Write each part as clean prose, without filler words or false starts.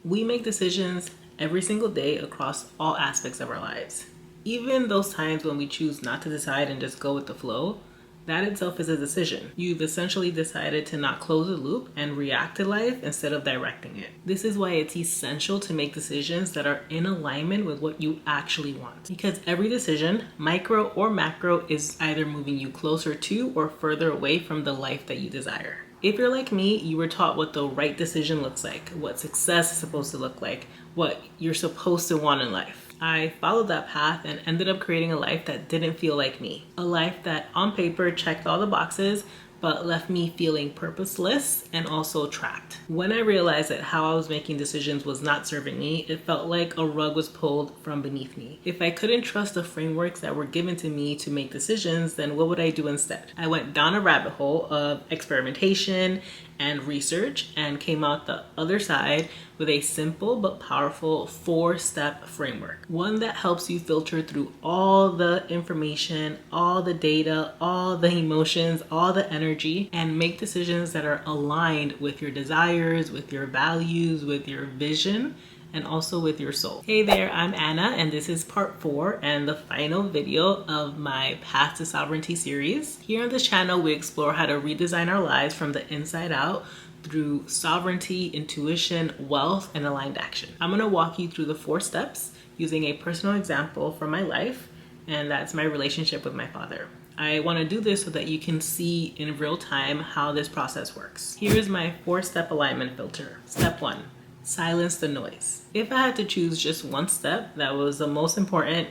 We make decisions every single day across all aspects of our lives. Even those times when we choose not to decide and just go with the flow, that itself is a decision. You've essentially decided to not close the loop and react to life instead of directing it. This is why it's essential to make decisions that are in alignment with what you actually want. Because every decision, micro or macro, is either moving you closer to or further away from the life that you desire. If you're like me, you were taught what the right decision looks like, what success is supposed to look like, what you're supposed to want in life. I followed that path and ended up creating a life that didn't feel like me. A life that on paper checked all the boxes, but left me feeling purposeless and also trapped. When I realized that how I was making decisions was not serving me, it felt like a rug was pulled from beneath me. If I couldn't trust the frameworks that were given to me to make decisions, then what would I do instead? I went down a rabbit hole of experimentation and research and came out the other side with a simple but powerful 4-step framework. One that helps you filter through all the information, all the data, all the emotions, all the energy, and make decisions that are aligned with your desires, with your values, with your vision, and also with your soul. Hey there, I'm Anna, and this is part 4 and the final video of my Path to Sovereignty series. Here on this channel, we explore how to redesign our lives from the inside out through sovereignty, intuition, wealth, and aligned action. I'm gonna walk you through the 4 steps using a personal example from my life, and that's my relationship with my father. I want to do this so that you can see in real time how this process works. Here's my 4-step alignment filter. Step 1. Silence the noise. If I had to choose just one step that was the most important,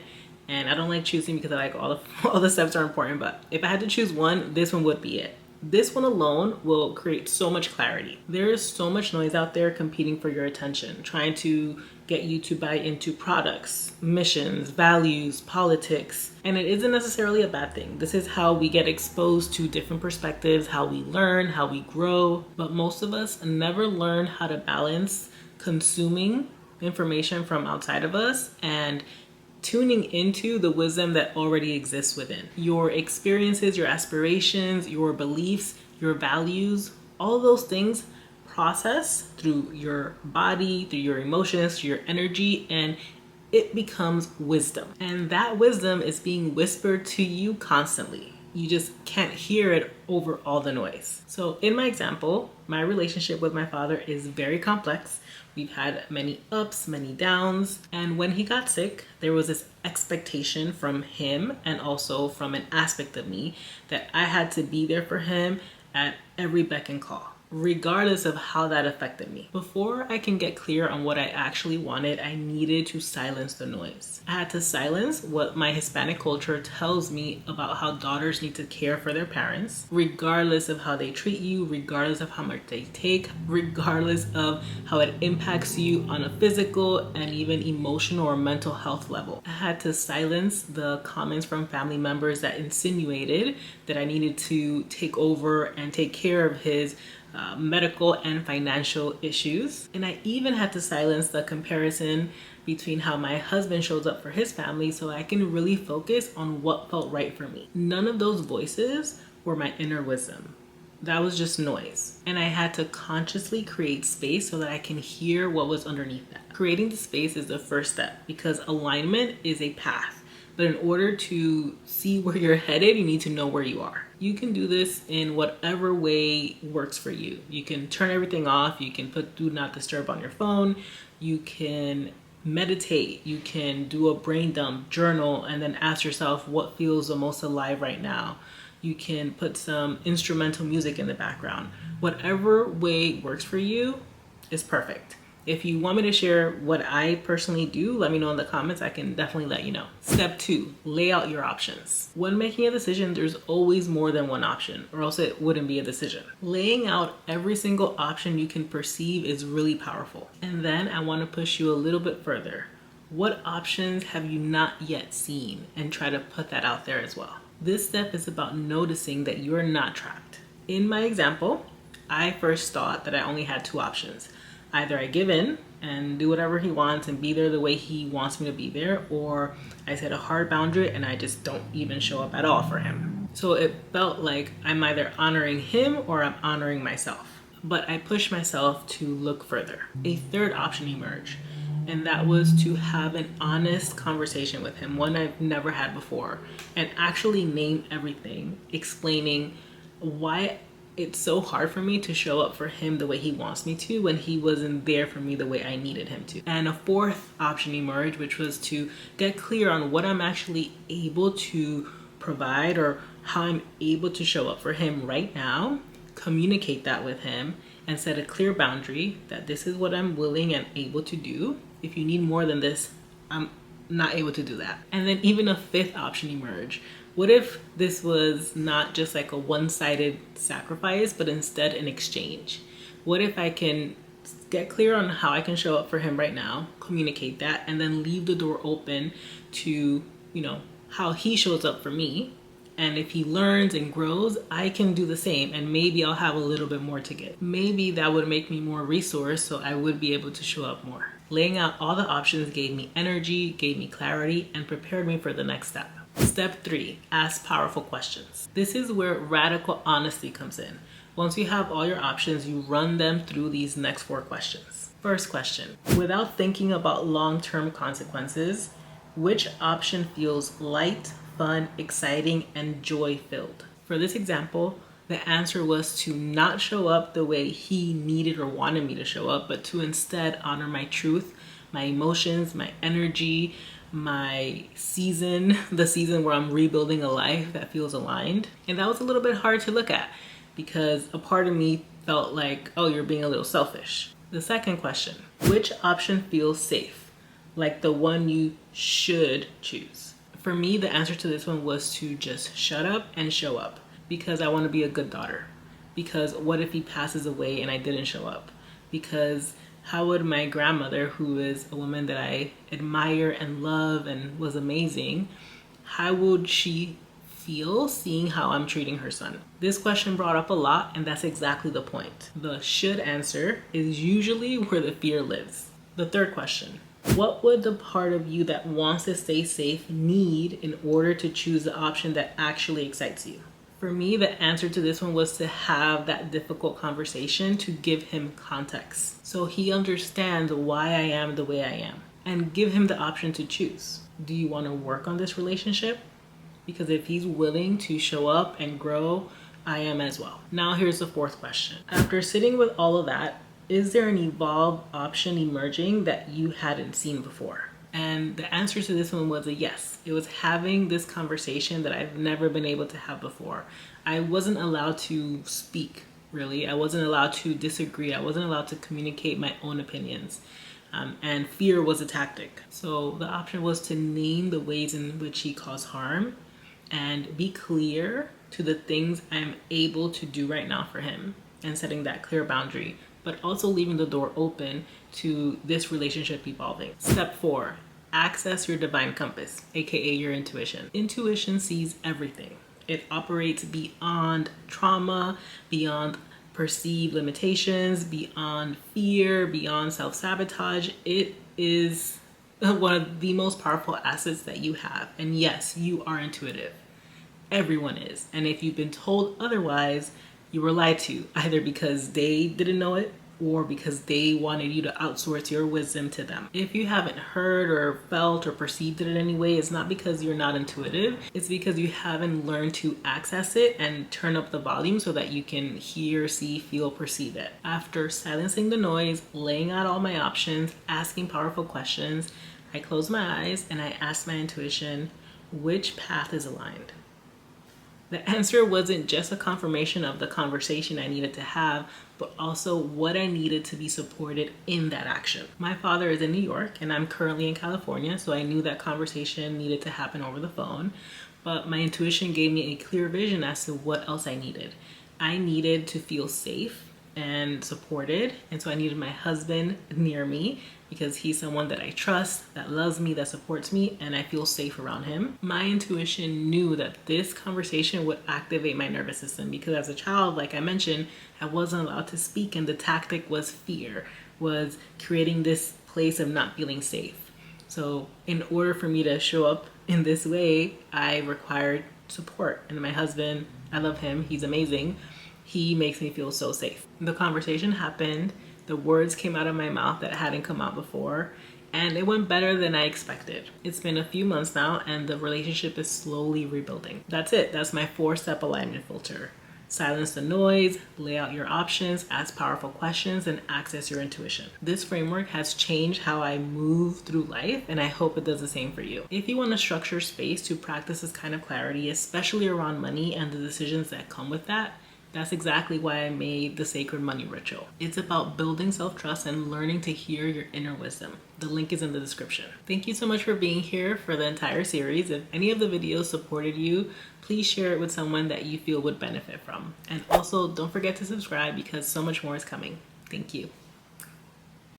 and I don't like choosing because I like all the steps are important, but if I had to choose one, this one would be it. This one alone will create so much clarity. There is so much noise out there competing for your attention, trying to get you to buy into products, missions, values, politics, and it isn't necessarily a bad thing. This is how we get exposed to different perspectives, how we learn, how we grow, but most of us never learn how to balance consuming information from outside of us and tuning into the wisdom that already exists within. Your experiences, your aspirations, your beliefs, your values, all those things process through your body, through your emotions, through your energy, and it becomes wisdom. And that wisdom is being whispered to you constantly. You just can't hear it over all the noise. So in my example, my relationship with my father is very complex. We've had many ups, many downs. And when he got sick, there was this expectation from him and also from an aspect of me that I had to be there for him at every beck and call, regardless of how that affected me. Before I can get clear on what I actually wanted, I needed to silence the noise. I had to silence what my Hispanic culture tells me about how daughters need to care for their parents, regardless of how they treat you, regardless of how much they take, regardless of how it impacts you on a physical and even emotional or mental health level. I had to silence the comments from family members that insinuated that I needed to take over and take care of his medical and financial issues. And I even had to silence the comparison between how my husband shows up for his family so I can really focus on what felt right for me. None of those voices were my inner wisdom. That was just noise. And I had to consciously create space so that I can hear what was underneath that. Creating the space is the first step because alignment is a path. But in order to see where you're headed, you need to know where you are. You can do this in whatever way works for you. You can turn everything off. You can put do not disturb on your phone. You can meditate. You can do a brain dump, journal, and then ask yourself what feels the most alive right now. You can put some instrumental music in the background. Whatever way works for you is perfect. If you want me to share what I personally do, let me know in the comments. I can definitely let you know. Step 2, lay out your options. When making a decision, there's always more than one option, or else it wouldn't be a decision. Laying out every single option you can perceive is really powerful. And then I want to push you a little bit further. What options have you not yet seen? And try to put that out there as well. This step is about noticing that you're not trapped. In my example, I first thought that I only had 2 options. Either I give in and do whatever he wants and be there the way he wants me to be there, or I set a hard boundary and I just don't even show up at all for him. So it felt like I'm either honoring him or I'm honoring myself. but I pushed myself to look further. A third option emerged, and that was to have an honest conversation with him, one I've never had before, and actually name everything, explaining why it's so hard for me to show up for him the way he wants me to when he wasn't there for me the way I needed him to. And a fourth option emerged, which was to get clear on what I'm actually able to provide or how I'm able to show up for him right now, communicate that with him, and set a clear boundary that this is what I'm willing and able to do. If you need more than this, I'm not able to do that. And then even a fifth option emerged. What if this was not just like a one-sided sacrifice, but instead an exchange? What if I can get clear on how I can show up for him right now, communicate that, and then leave the door open to, how he shows up for me. And if he learns and grows, I can do the same, and maybe I'll have a little bit more to give. Maybe that would make me more resourced so I would be able to show up more. Laying out all the options gave me energy, gave me clarity, and prepared me for the next step. Step 3, ask powerful questions. This is where radical honesty comes in. Once you have all your options, you run them through these next 4 questions. First question, without thinking about long-term consequences, which option feels light, fun, exciting, and joy-filled? For this example, the answer was to not show up the way he needed or wanted me to show up, but to instead honor my truth, my emotions, my energy, my season, the season where I'm rebuilding a life that feels aligned. And that was a little bit hard to look at because a part of me felt like, oh, you're being a little selfish. The second question, which option feels safe? Like the one you should choose. For me, the answer to this one was to just shut up and show up because I want to be a good daughter. Because what if he passes away and I didn't show up? Because how would my grandmother, who is a woman that I admire and love and was amazing, how would she feel seeing how I'm treating her son? This question brought up a lot, and that's exactly the point. The should answer is usually where the fear lives. The third question, what would the part of you that wants to stay safe need in order to choose the option that actually excites you? For me, the answer to this one was to have that difficult conversation to give him context so he understands why I am the way I am, and give him the option to choose. Do you want to work on this relationship? Because if he's willing to show up and grow, I am as well. Now here's the fourth question. After sitting with all of that, is there an evolved option emerging that you hadn't seen before? And the answer to this one was a yes. It was having this conversation that I've never been able to have before. I wasn't allowed to speak, really. I wasn't allowed to disagree. I wasn't allowed to communicate my own opinions. And fear was a tactic. So the option was to name the ways in which he caused harm and be clear to the things I'm able to do right now for him and setting that clear boundary, but also leaving the door open to this relationship evolving. Step 4, access your divine compass, aka your intuition. Intuition sees everything. It operates beyond trauma, beyond perceived limitations, beyond fear, beyond self-sabotage. It is one of the most powerful assets that you have. And yes, you are intuitive. Everyone is. And if you've been told otherwise, you were lied to, either because they didn't know it or because they wanted you to outsource your wisdom to them. If you haven't heard or felt or perceived it in any way, it's not because you're not intuitive. It's because you haven't learned to access it and turn up the volume so that you can hear, see, feel, perceive it. After silencing the noise, laying out all my options, asking powerful questions, I closed my eyes and I asked my intuition, which path is aligned? The answer wasn't just a confirmation of the conversation I needed to have, but also what I needed to be supported in that action. My father is in New York and I'm currently in California, so I knew that conversation needed to happen over the phone, but my intuition gave me a clear vision as to what else I needed. I needed to feel safe and supported, and so I needed my husband near me because he's someone that I trust, that loves me, that supports me, and I feel safe around him. My intuition knew that this conversation would activate my nervous system because as a child, like I mentioned, I wasn't allowed to speak, and the tactic was fear, was creating this place of not feeling safe. So in order for me to show up in this way, I required support. And my husband, I love him, he's amazing. He makes me feel so safe. The conversation happened, the words came out of my mouth that hadn't come out before, and it went better than I expected. It's been a few months now and the relationship is slowly rebuilding. That's it. That's my 4-step alignment filter. Silence the noise, lay out your options, ask powerful questions, and access your intuition. This framework has changed how I move through life, and I hope it does the same for you. If you want to structure space to practice this kind of clarity, especially around money and the decisions that come with that, that's exactly why I made the Sacred Money Ritual. It's about building self-trust and learning to hear your inner wisdom. The link is in the description. Thank you so much for being here for the entire series. If any of the videos supported you, please share it with someone that you feel would benefit from. And also, don't forget to subscribe because so much more is coming. Thank you.